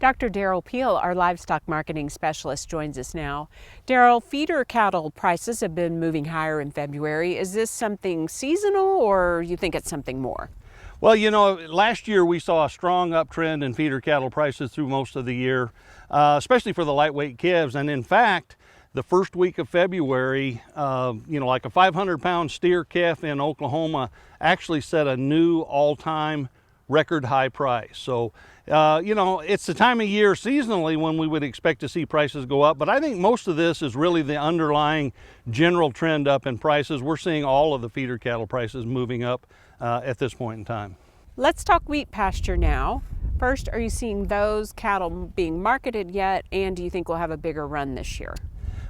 Dr. Derrell Peel, our livestock marketing specialist, joins us now. Derrell, feeder cattle prices have been moving higher in February. Is this something seasonal, or you think it's something more? Well, you know, last year we saw a strong uptrend in feeder cattle prices through most of the year, especially for the lightweight calves. And in fact, the first week of February, like a 500-pound steer calf in Oklahoma actually set a new all-time record high price. So, it's the time of year seasonally when we would expect to see prices go up, but I think most of this is really the underlying general trend up in prices. We're seeing all of the feeder cattle prices moving up at this point in time. Let's talk wheat pasture now. First, are you seeing those cattle being marketed yet, and do you think we'll have a bigger run this year?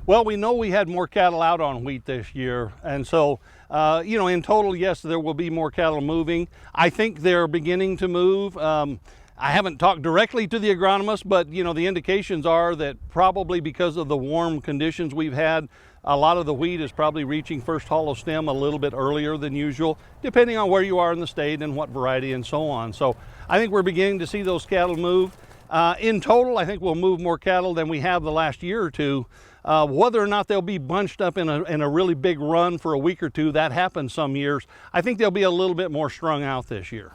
Well, we know we had more cattle out on wheat this year, and so, in total, yes, there will be more cattle moving. I think they're beginning to move. I haven't talked directly to the agronomists, but, the indications are that probably because of the warm conditions we've had, a lot of the wheat is probably reaching first hollow stem a little bit earlier than usual, depending on where you are in the state and what variety and so on. So I think we're beginning to see those cattle move. In total, I think we'll move more cattle than we have the last year or two. Whether or not they'll be bunched up in a really big run for a week or two, that happens some years. I think they'll be a little bit more strung out this year.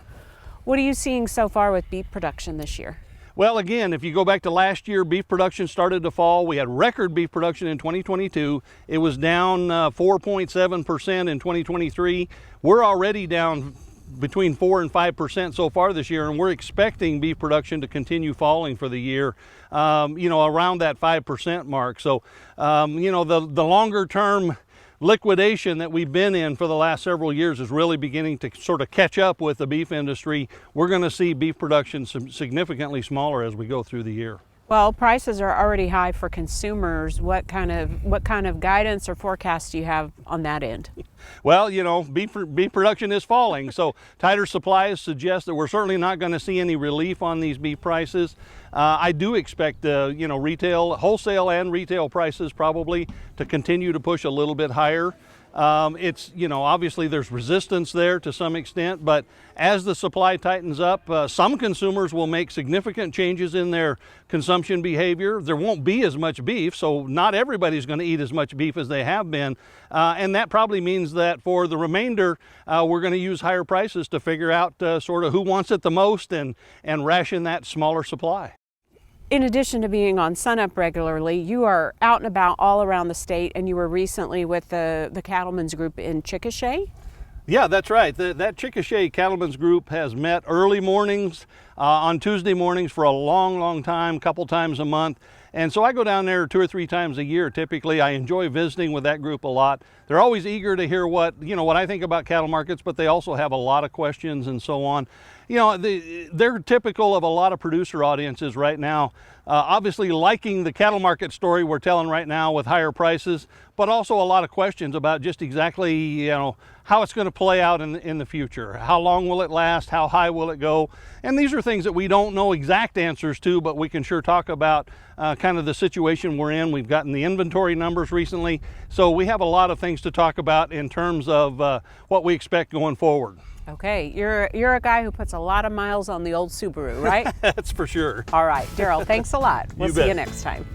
What are you seeing so far with beef production this year? Well, again, if you go back to last year, beef production started to fall. We had record beef production in 2022. It was down 4.7% in 2023. We're already down between 4 and 5% so far this year, and we're expecting beef production to continue falling for the year, around that 5% mark. So, the longer term liquidation that we've been in for the last several years is really beginning to sort of catch up with the beef industry. We're going to see beef production significantly smaller as we go through the year. Well, prices are already high for consumers. What kind of guidance or forecast do you have on that end? Well, beef production is falling, so tighter supplies suggest that we're certainly not going to see any relief on these beef prices. I do expect wholesale and retail prices probably to continue to push a little bit higher. Obviously there's resistance there to some extent, but as the supply tightens up, some consumers will make significant changes in their consumption behavior. There won't be as much beef, so not everybody's going to eat as much beef as they have been. And that probably means that for the remainder, we're going to use higher prices to figure out sort of who wants it the most and ration that smaller supply. In addition to being on SUNUP regularly, you are out and about all around the state, and you were recently with the Cattlemen's Group in Chickasha? Yeah, that's right. That Chickasha Cattlemen's Group has met early mornings on Tuesday mornings for a long time, couple times a month. And so I go down there 2 or 3 times a year typically. I enjoy visiting with that group a lot. They're always eager to hear what I think about cattle markets, but they also have a lot of questions and so on. They're typical of a lot of producer audiences right now, obviously liking the cattle market story we're telling right now with higher prices, but also a lot of questions about just exactly, how it's going to play out in the future. How long will it last? How high will it go? And these are things that we don't know exact answers to, but we can sure talk about kind of the situation we're in. We've gotten the inventory numbers recently, so we have a lot of things to talk about in terms of what we expect going forward. Okay, you're a guy who puts a lot of miles on the old Subaru, right? That's for sure. All right, Derrell, thanks a lot. We'll see you next time.